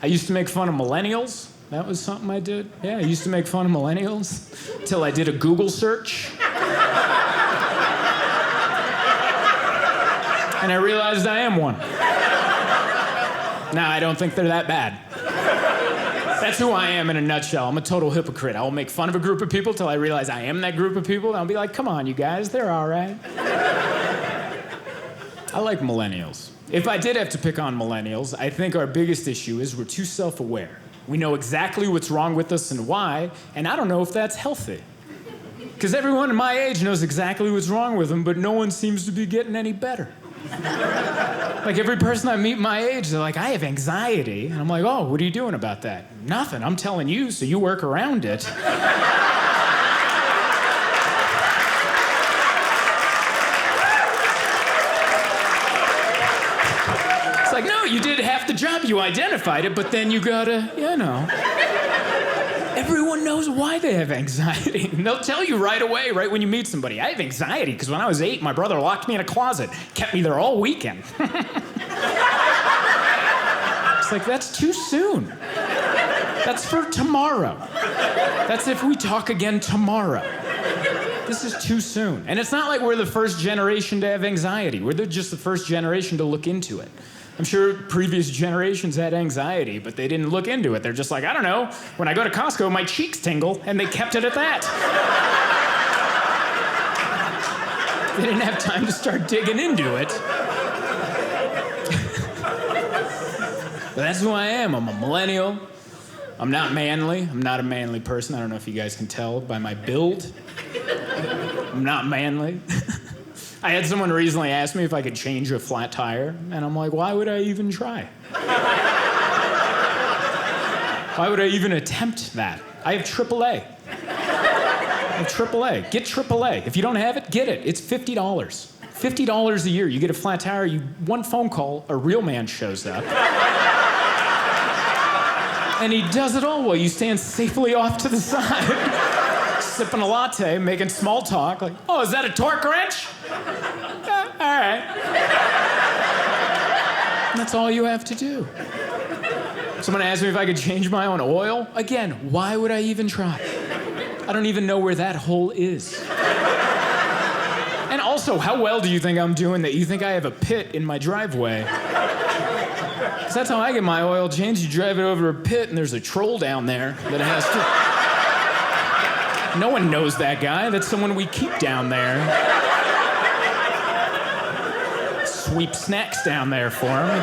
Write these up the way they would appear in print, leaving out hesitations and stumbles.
I used to make fun of millennials. That was something I did. Yeah, I used to make fun of millennials till I did a Google search. And I realized I am one. Now, I don't think they're that bad. That's who I am in a nutshell. I'm a total hypocrite. I will make fun of a group of people till I realize I am that group of people. And I'll be like, come on, you guys, they're all right. I like millennials. If I did have to pick on millennials, I think our biggest issue is we're too self-aware. We know exactly what's wrong with us and why, and I don't know if that's healthy. Because everyone my age knows exactly what's wrong with them, but no one seems to be getting any better. Like every person I meet my age, they're like, I have anxiety. And I'm like, oh, what are you doing about that? Nothing, I'm telling you, so you work around it. It's like, no, you did half the job, you identified it, but then you gotta, Everyone knows why they have anxiety. And they'll tell you right away, right when you meet somebody, I have anxiety because when I was 8, my brother locked me in a closet, kept me there all weekend. It's like, that's too soon. That's for tomorrow. That's if we talk again tomorrow. This is too soon. And it's not like we're the first generation to have anxiety. We're just the first generation to look into it. I'm sure previous generations had anxiety, but they didn't look into it. They're just like, I don't know, when I go to Costco, my cheeks tingle, and they kept it at that. They didn't have time to start digging into it. But that's who I am. I'm a millennial. I'm not manly. I'm not a manly person. I don't know if you guys can tell by my build. I'm not manly. I had someone recently ask me if I could change a flat tire, and I'm like, why would I even try? Why would I even attempt that? I have AAA. AAA. Get AAA. If you don't have it, get it. It's $50. $50 a year. You get a flat tire, one phone call, a real man shows up. And he does it all while you stand safely off to the side. Sipping a latte, making small talk, like, oh, is that a torque wrench? All right. And that's all you have to do. Someone asked me if I could change my own oil. Again, why would I even try? I don't even know where that hole is. And also, how well do you think I'm doing that you think I have a pit in my driveway? Because that's how I get my oil changed. You drive it over a pit, and there's a troll down there that has to... No one knows that guy. That's someone we keep down there. Sweep snacks down there for him. He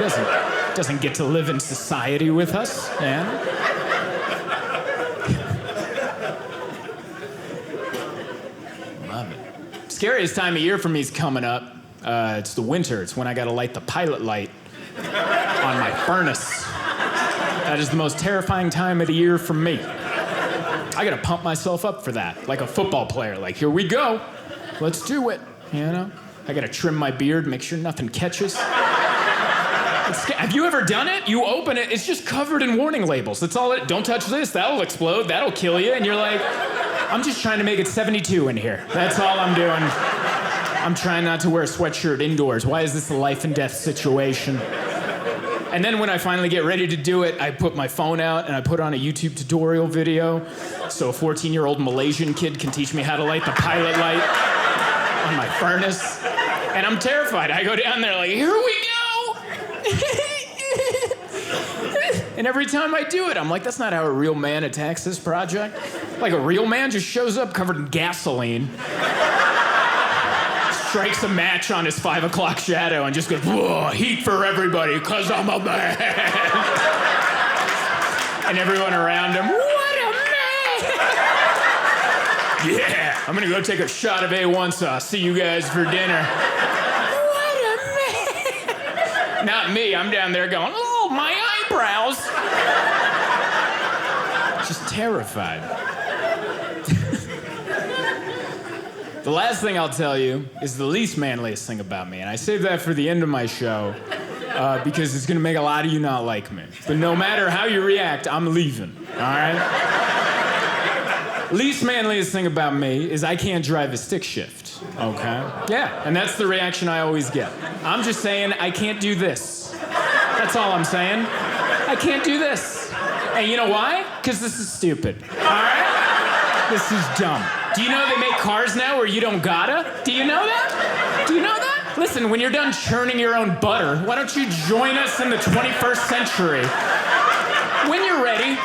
doesn't get to live in society with us, man. Love it. Scariest time of year for me is coming up. It's the winter. It's when I gotta light the pilot light on my furnace. That is the most terrifying time of the year for me. I gotta pump myself up for that, like a football player. Like, here we go. Let's do it, I gotta trim my beard, make sure nothing catches. Have you ever done it? You open it, it's just covered in warning labels. That's all it, don't touch this, that'll explode, that'll kill you. And you're like, I'm just trying to make it 72 in here. That's all I'm doing. I'm trying not to wear a sweatshirt indoors. Why is this a life and death situation? And then when I finally get ready to do it, I put my phone out and I put on a YouTube tutorial video so a 14-year-old Malaysian kid can teach me how to light the pilot light on my furnace. And I'm terrified. I go down there like, here we go! And every time I do it, I'm like, that's not how a real man attacks this project. Like, a real man just shows up covered in gasoline, strikes a match on his 5 o'clock shadow and just goes, whoa, heat for everybody, 'cause I'm a man. And everyone around him, what a man! Yeah, I'm gonna go take a shot of A1 sauce. See you guys for dinner. What a man! Not me, I'm down there going, oh, my eyebrows. Just terrified. The last thing I'll tell you is the least manliest thing about me, and I save that for the end of my show because it's gonna make a lot of you not like me. But no matter how you react, I'm leaving, all right? Least manliest thing about me is I can't drive a stick shift, okay? Yeah, and that's the reaction I always get. I'm just saying I can't do this. That's all I'm saying. I I can't do this. And you know why? Because this is stupid. All right? This is dumb. Do you know they make cars now where you don't gotta? Do you know that? Do you know that? Listen, when you're done churning your own butter, why don't you join us in the 21st century? When you're ready,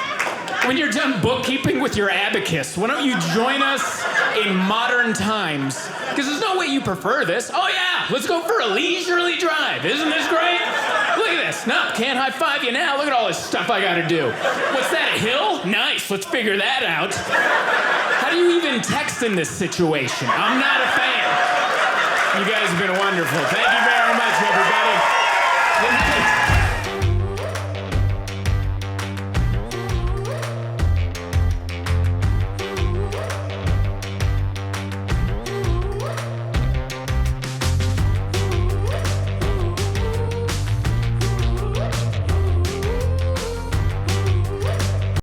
when you're done bookkeeping with your abacus, why don't you join us in modern times? Because there's no way you prefer this. Oh yeah, let's go for a leisurely drive. Isn't this great? Look at this. No, can't high five you now. Look at all this stuff I gotta do. What's that, a hill? Nice, let's figure that out. How do you even text in this situation? I'm not a fan. You guys have been wonderful. Thank you very much, everybody. Good night.